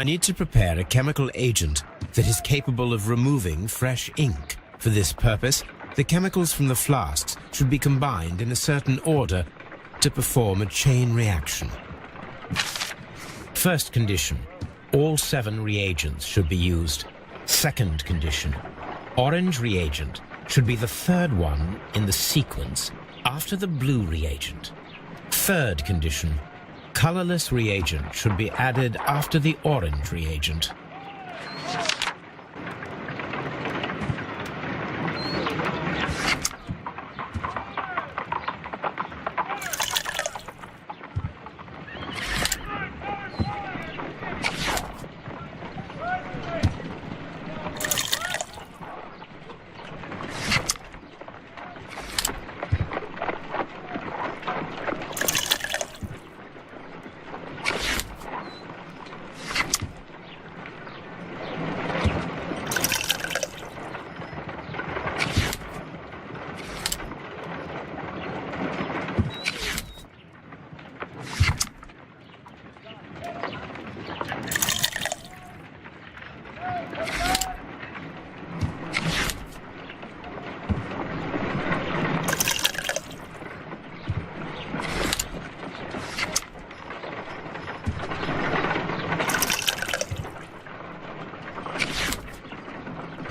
I need to prepare a chemical agent that is capable of removing fresh ink. For this purpose, the chemicals from the flasks should be combined in a certain order to perform a chain reaction. First condition, all 7 reagents should be used. Second condition, orange reagent should be the 3rd one in the sequence after the blue reagent. Third condition, colorless reagent should be added after the orange reagent.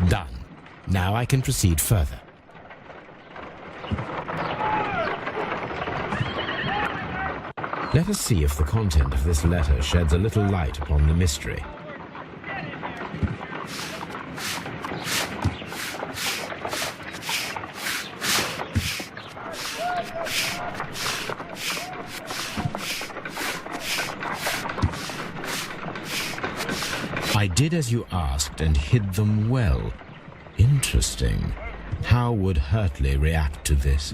Done. Now I can proceed further. Let us see if the content of this letter sheds a little light upon the mystery. I did as you asked and hid them well. Interesting. How would Hurtley react to this?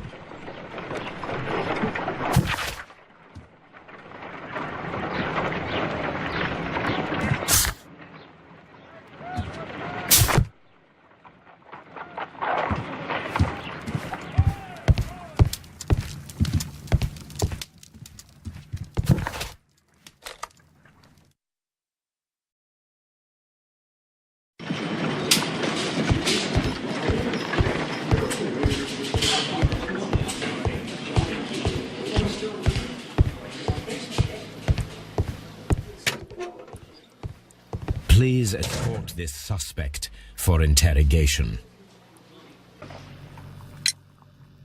Please escort this suspect for interrogation.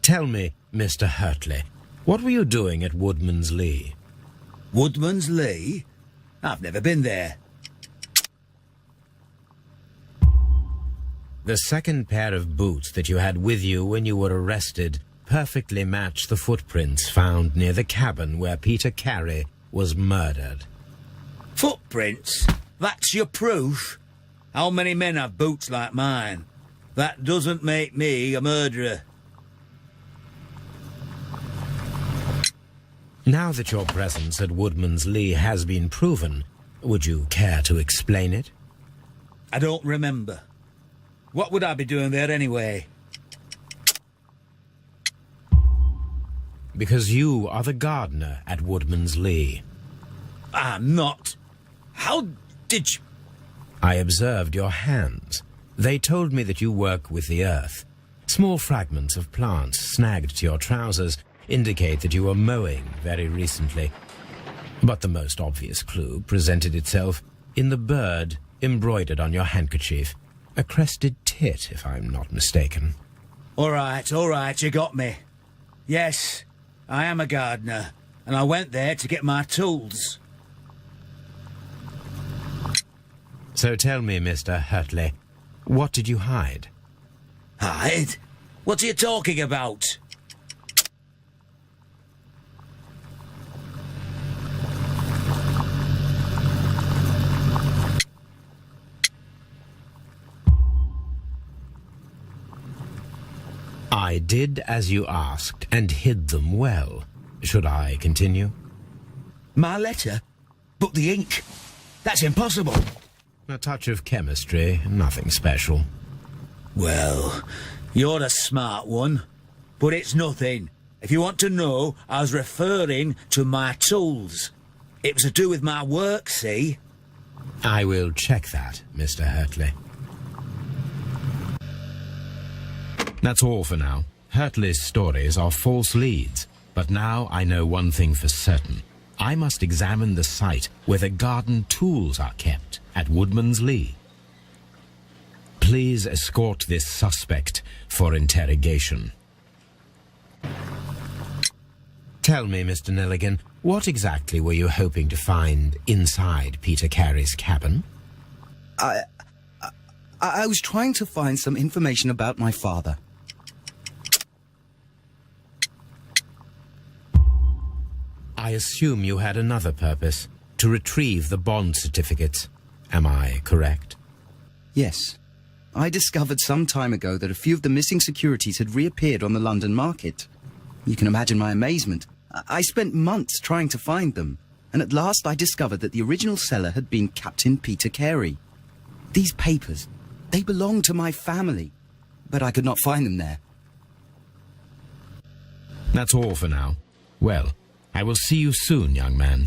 Tell me, Mr. Hurtley, what were you doing at Woodman's Lee? Woodman's Lee? I've never been there. The second pair of boots that you had with you when you were arrested perfectly match the footprints found near the cabin where Peter Carey was murdered. Footprints? That's your proof? How many men have boots like mine? That doesn't make me a murderer. Now that your presence at Woodman's Lee has been proven, would you care to explain it? I don't remember. What would I be doing there anyway? Because you are the gardener at Woodman's Lee. I'm not. How did you... I observed your hands. They told me that you work with the earth. Small fragments of plants snagged to your trousers indicate that you were mowing very recently. But the most obvious clue presented itself in the bird embroidered on your handkerchief. A crested tit, if I'm not mistaken. All right, you got me. Yes, I am a gardener, and I went there to get my tools. So tell me, Mr. Hurtley, what did you hide? Hide? What are you talking about? I did as you asked and hid them well. Should I continue? My letter? But the ink? That's impossible. A touch of chemistry, nothing special. Well, you're a smart one, but it's nothing. If you want to know, I was referring to my tools. It was to do with my work, see? I will check that, Mr. Hurtley. That's all for now. Hurtley's stories are false leads, but now I know one thing for certain. I must examine the site where the garden tools are kept at Woodman's Lee. Please escort this suspect for interrogation. Tell me, Mr. Nelligan, what exactly were you hoping to find inside Peter Carey's cabin? I was trying to find some information about my father. I assume you had another purpose, to retrieve the bond certificates. Am I correct? Yes. I discovered some time ago that a few of the missing securities had reappeared on the London market. You can imagine my amazement. I spent months trying to find them, and at last I discovered that the original seller had been Captain Peter Carey. These papers, they belonged to my family, but I could not find them there. That's all for now. Well, I will see you soon, young man.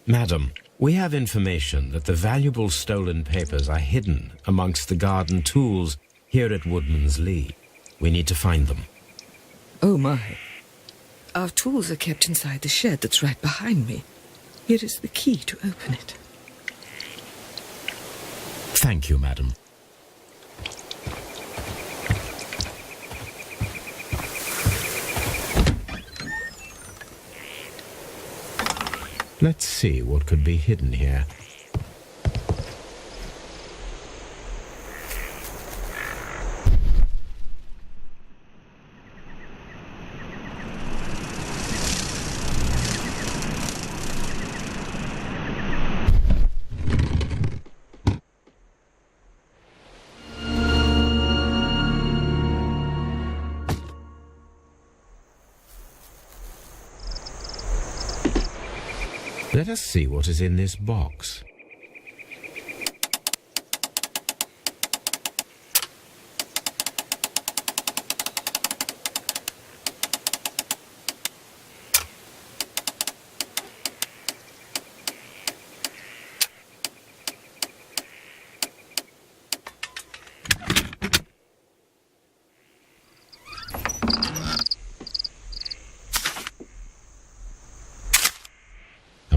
Madam, we have information that the valuable stolen papers are hidden amongst the garden tools here at Woodman's Lee. We need to find them. Oh, my. Our tools are kept inside the shed that's right behind me. Here is the key to open it. Thank you, madam. Let's see what could be hidden here. Let us see what is in this box.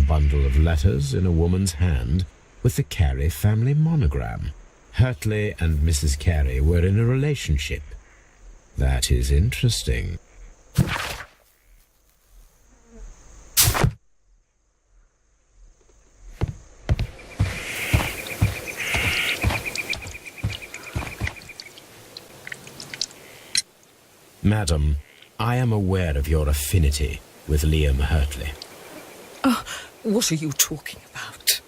Bundle of letters in a woman's hand with the Carey family monogram. Hurtley and Mrs. Carey were in a relationship. That is interesting. Madam, I am aware of your affinity with Liam Hurtley. Oh, what are you talking about?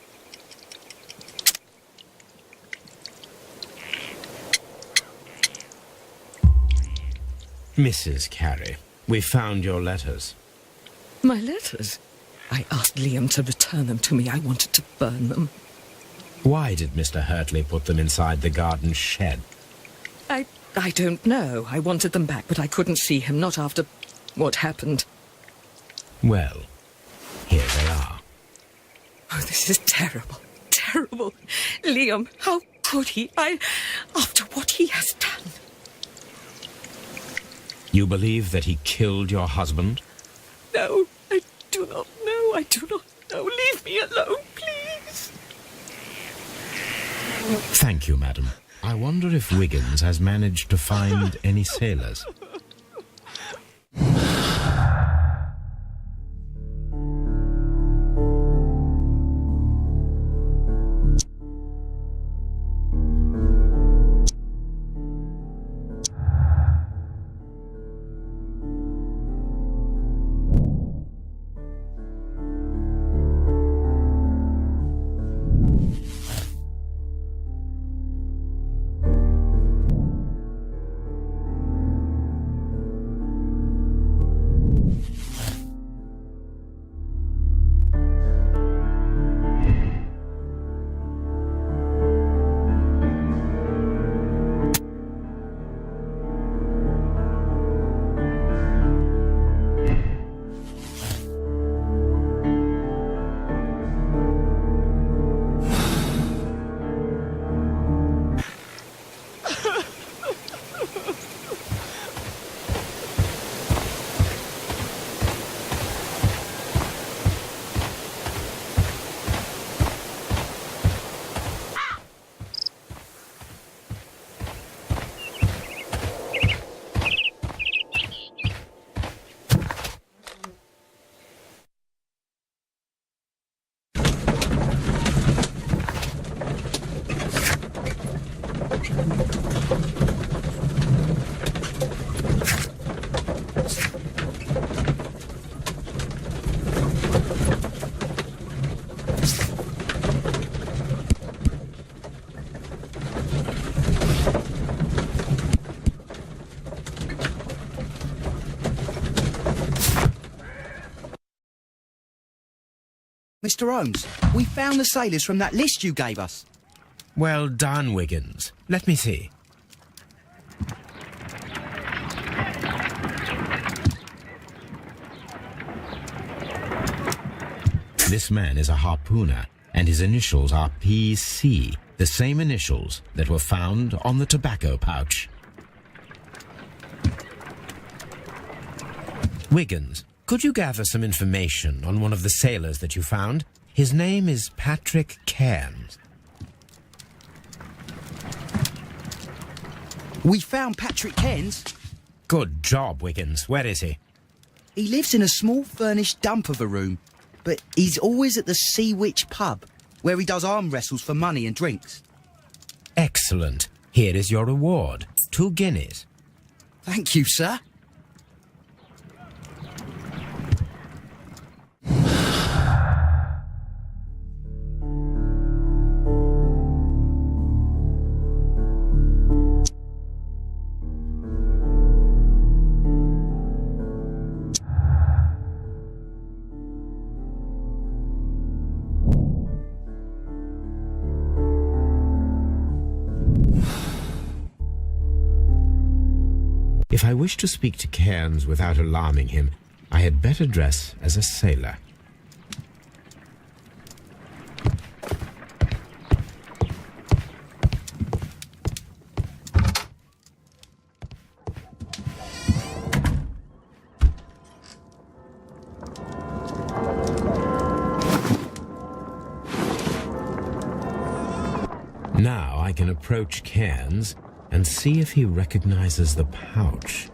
Mrs. Carey, we found your letters. My letters? I asked Liam to return them to me. I wanted to burn them. Why did Mr. Hurtley put them inside the garden shed? I don't know. I wanted them back, but I couldn't see him, not after what happened. Well, here they are. Oh, this is terrible. Terrible. Liam, how could he? After what he has done. You believe that he killed your husband? No, I do not know. I do not know. Leave me alone, please. Thank you, madam. I wonder if Wiggins has managed to find any sailors. Mr. Holmes, we found the sailors from that list you gave us. Well done, Wiggins. Let me see. This man is a harpooner, and his initials are PC, the same initials that were found on the tobacco pouch. Wiggins, could you gather some information on one of the sailors that you found? His name is Patrick Cairns. We found Patrick Cairns. Good job, Wiggins. Where is he? He lives in a small furnished dump of a room, but he's always at the Sea Witch pub, where he does arm wrestles for money and drinks. Excellent. Here is your reward. 2 guineas. Thank you, sir. If I wish to speak to Cairns without alarming him, I had better dress as a sailor. Now I can approach Cairns and see if he recognizes the pouch.